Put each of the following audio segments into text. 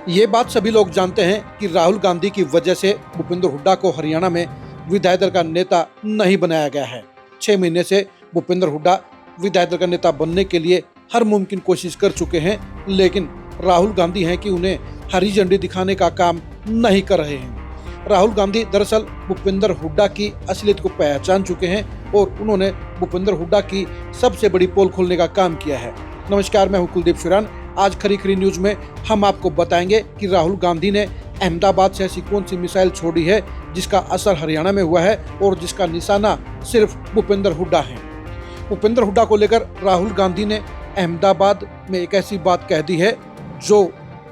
ये बात सभी लोग जानते हैं कि राहुल गांधी की वजह से भूपेंद्र हुड्डा को हरियाणा में विधायक दल का नेता नहीं बनाया गया है। 6 महीने से भूपेंद्र हुड्डा विधायक दल का नेता बनने के लिए हर मुमकिन कोशिश कर चुके हैं, लेकिन राहुल गांधी हैं कि उन्हें हरी झंडी दिखाने का काम नहीं कर रहे हैं। राहुल गांधी दरअसल भूपेंद्र हुड्डा की असलियत को पहचान चुके हैं और उन्होंने भूपेंद्र हुड्डा की सबसे बड़ी पोल खोलने का काम किया है। नमस्कार, मैं हूं कुलदीप शिरान। आज खरी खरी न्यूज में हम आपको बताएंगे कि राहुल गांधी ने अहमदाबाद से ऐसी कौन सी मिसाइल छोड़ी है जिसका असर हरियाणा में हुआ है और जिसका निशाना सिर्फ भूपेंद्र हुड्डा है। भूपेंद्र हुड्डा को लेकर राहुल गांधी ने अहमदाबाद में एक ऐसी बात कह दी है जो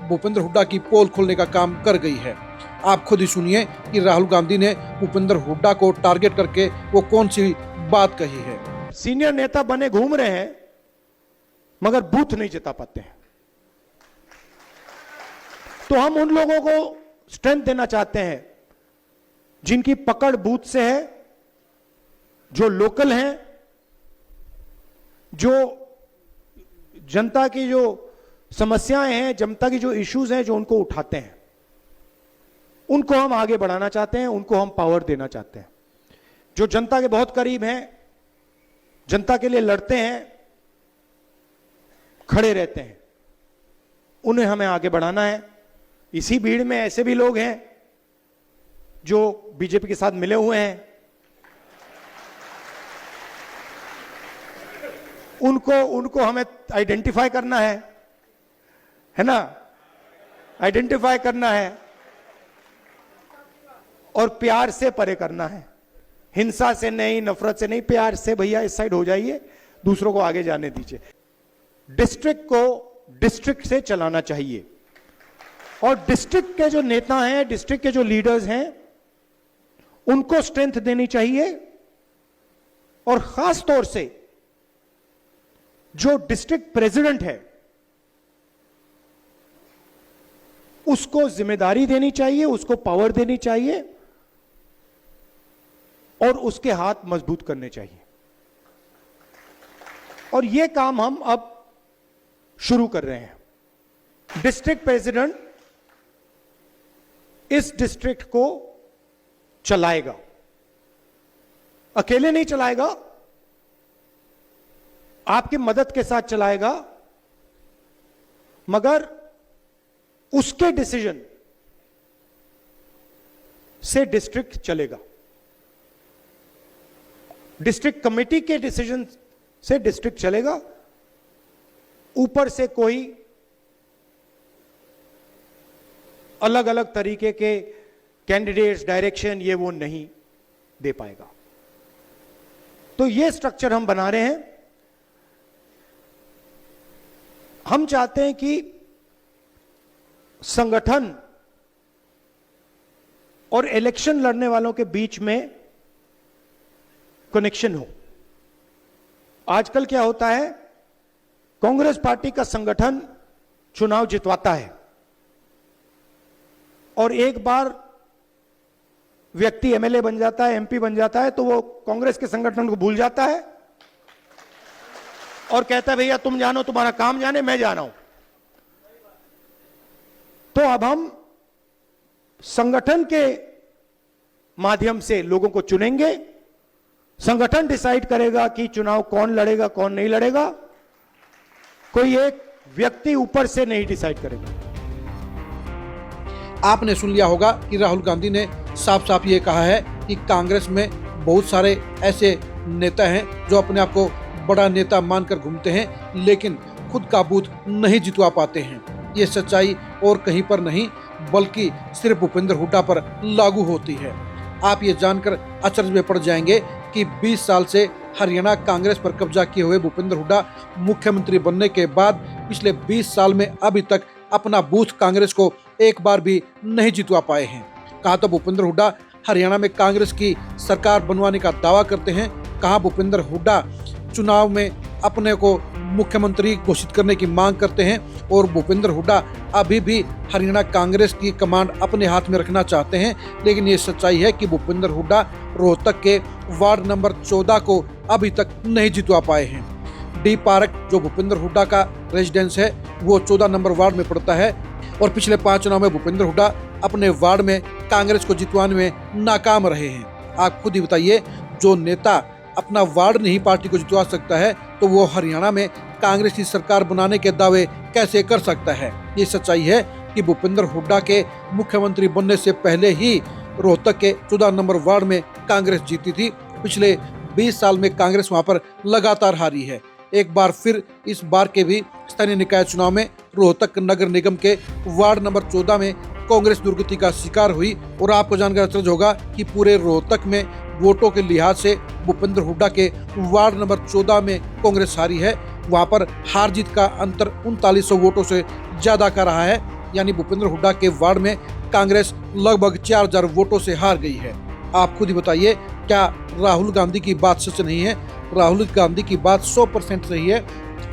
भूपेंद्र हुड्डा की पोल खोलने का काम कर गई है। आप खुद ही सुनिए कि राहुल गांधी ने भूपेंद्र हुड्डा को टारगेट करके वो कौन सी बात कही है। सीनियर नेता बने घूम रहे हैं मगर बूथ नहीं जिता पाते हैं, तो हम उन लोगों को स्ट्रेंथ देना चाहते हैं जिनकी पकड़ बूथ से है, जो लोकल हैं, जो जनता की जो समस्याएं हैं, जनता की जो इश्यूज हैं, जो उनको उठाते हैं, उनको हम आगे बढ़ाना चाहते हैं, उनको हम पावर देना चाहते हैं। जो जनता के बहुत करीब हैं, जनता के लिए लड़ते हैं, खड़े रहते हैं, उन्हें हमें आगे बढ़ाना है। इसी भीड़ में ऐसे भी लोग हैं जो बीजेपी के साथ मिले हुए हैं, उनको हमें आइडेंटिफाई करना है ना, आइडेंटिफाई करना है और प्यार से परे करना है। हिंसा से नहीं, नफरत से नहीं, प्यार से भैया इस साइड हो जाइए, दूसरों को आगे जाने दीजिए। डिस्ट्रिक्ट को डिस्ट्रिक्ट से चलाना चाहिए और डिस्ट्रिक्ट के जो नेता हैं, डिस्ट्रिक्ट के जो लीडर्स हैं, उनको स्ट्रेंथ देनी चाहिए और खास तौर से जो डिस्ट्रिक्ट प्रेसिडेंट है उसको जिम्मेदारी देनी चाहिए, उसको पावर देनी चाहिए और उसके हाथ मजबूत करने चाहिए। और यह काम हम अब शुरू कर रहे हैं। डिस्ट्रिक्ट प्रेसिडेंट इस डिस्ट्रिक्ट को चलाएगा, अकेले नहीं चलाएगा, आपकी मदद के साथ चलाएगा, मगर उसके डिसीजन से डिस्ट्रिक्ट चलेगा। डिस्ट्रिक्ट कमेटी के डिसीजन से डिस्ट्रिक्ट चलेगा। ऊपर से कोई अलग अलग तरीके के कैंडिडेट्स, डायरेक्शन, ये वो नहीं दे पाएगा। तो ये स्ट्रक्चर हम बना रहे हैं। हम चाहते हैं कि संगठन और इलेक्शन लड़ने वालों के बीच में कनेक्शन हो। आजकल क्या होता है, कांग्रेस पार्टी का संगठन चुनाव जितवाता है और एक बार व्यक्ति एमएलए बन जाता है, एमपी बन जाता है, तो वो कांग्रेस के संगठन को भूल जाता है और कहता है भैया तुम जानो, तुम्हारा काम जाने, मैं जा रहा हूं। तो अब हम संगठन के माध्यम से लोगों को चुनेंगे। संगठन डिसाइड करेगा कि चुनाव कौन लड़ेगा, कौन नहीं लड़ेगा। कोई एक व्यक्ति ऊपर से नहीं डिसाइड करेगा। आपने सुन लिया होगा कि राहुल गांधी ने साफ साफ ये कहा है कि कांग्रेस में बहुत सारे ऐसे नेता हैं जो अपने आप को बड़ा नेता मानकर घूमते हैं, लेकिन खुद का बूथ नहीं जितवा पाते हैं। ये सच्चाई और कहीं पर नहीं बल्कि सिर्फ भूपेंद्र हुड्डा पर लागू होती है। आप ये जानकर अचरज में पड़ जाएंगे कि 20 साल से हरियाणा कांग्रेस पर कब्जा किए हुए भूपेंद्र हुड्डा मुख्यमंत्री बनने के बाद पिछले 20 साल में अभी तक अपना बूथ कांग्रेस को एक बार भी नहीं जितवा पाए हैं। कहाँ तो भूपेंद्र हुड्डा हरियाणा में कांग्रेस की सरकार बनवाने का दावा करते हैं, कहाँ भूपेंद्र हुड्डा चुनाव में अपने को मुख्यमंत्री घोषित करने की मांग करते हैं और भूपेंद्र हुड्डा अभी भी हरियाणा कांग्रेस की कमांड अपने हाथ में रखना चाहते हैं। लेकिन ये सच्चाई है कि भूपेंद्र हुड्डा रोहतक के वार्ड नंबर 14 को अभी तक नहीं जितवा पाए हैं। डी पार्क जो भूपेंद्र हुड्डा का रेजिडेंस है वो 14 नंबर वार्ड में पड़ता है और पिछले 5 चुनाव में भूपेंद्र हुड्डा अपने वार्ड में कांग्रेस को जितवाने में नाकाम रहे हैं। आप खुद ही बताइए, जो नेता अपना वार्ड नहीं पार्टी को जितवा सकता है तो वो हरियाणा में कांग्रेस की सरकार बनाने के दावे कैसे कर सकता है। ये सच्चाई है कि भूपेंद्र हुड्डा के मुख्यमंत्री बनने से पहले ही रोहतक के 14 नंबर वार्ड में कांग्रेस जीती थी। पिछले 20 साल में कांग्रेस वहां पर लगातार हारी है। एक बार फिर इस बार के भी स्थानीय निकाय चुनाव में रोहतक नगर निगम के वार्ड नंबर 14 में कांग्रेस दुर्गति का शिकार हुई। और आपको जानकर आश्चर्य होगा कि पूरे रोहतक में वोटों के लिहाज से भूपेंद्र हुड्डा के वार्ड नंबर 14 में कांग्रेस हारी है। वहां पर हार जीत का अंतर 3900 वोटों से ज्यादा का रहा है। यानी भूपेंद्र हुड्डा के वार्ड में कांग्रेस लगभग 4000 वोटों से हार गई है। आप खुद ही बताइए, क्या राहुल गांधी की बात सच नहीं है? राहुल गांधी की बात 100% सही है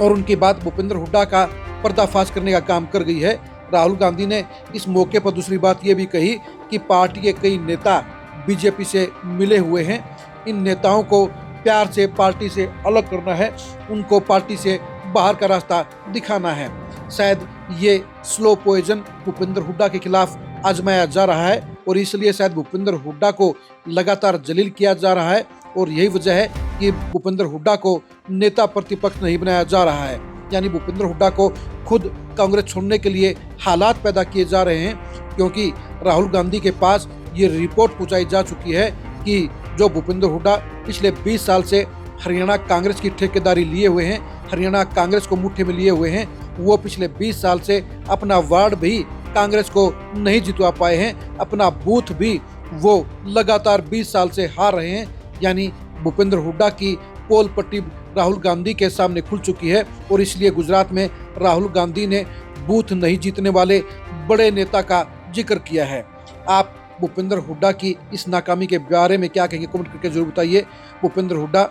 और उनकी बात भूपेंद्र हुड्डा का पर्दाफाश करने का काम कर गई है। राहुल गांधी ने इस मौके पर दूसरी बात ये भी कही कि पार्टी के कई नेता बीजेपी से मिले हुए हैं। इन नेताओं को प्यार से पार्टी से अलग करना है, उनको पार्टी से बाहर का रास्ता दिखाना है। शायद ये स्लो पॉइजन भूपेंद्र हुड्डा के खिलाफ आजमाया जा रहा है और इसलिए शायद भूपेंद्र हुड्डा को लगातार जलील किया जा रहा है। और यही वजह है कि भूपेंद्र हुड्डा को नेता प्रतिपक्ष नहीं बनाया जा रहा है। यानी भूपेंद्र हुड्डा को खुद कांग्रेस छोड़ने के लिए हालात पैदा किए जा रहे हैं, क्योंकि राहुल गांधी के पास ये रिपोर्ट पहुंचाई जा चुकी है कि जो भूपेंद्र हुड्डा पिछले 20 साल से हरियाणा कांग्रेस की ठेकेदारी लिए हुए हैं, हरियाणा कांग्रेस को मुट्ठी में लिए हुए हैं, वो पिछले 20 साल से अपना वार्ड भी कांग्रेस को नहीं जितवा पाए हैं, अपना बूथ भी वो लगातार 20 साल से हार रहे हैं। यानी भूपेंद्र हुड्डा की पोल पट्टी राहुल गांधी के सामने खुल चुकी है और इसलिए गुजरात में राहुल गांधी ने बूथ नहीं जीतने वाले बड़े नेता का जिक्र किया है। आप भूपेंद्र हुड्डा की इस नाकामी के बारे में क्या कहेंगे? कमेंट करके जरूर बताइए। भूपेंद्र हुड्डा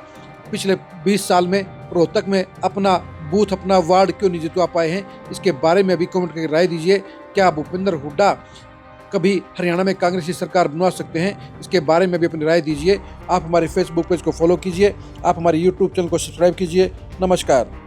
पिछले 20 साल में रोहतक में अपना बूथ, अपना वार्ड क्यों नहीं जितवा पाए हैं, इसके बारे में अभी कमेंट करके राय दीजिए। क्या भूपेंद्र हुड्डा कभी हरियाणा में कांग्रेस की सरकार बनवा सकते हैं? इसके बारे में भी अपनी राय दीजिए। आप हमारे फेसबुक पेज को फॉलो कीजिए, आप हमारे यूट्यूब चैनल को सब्सक्राइब कीजिए। नमस्कार।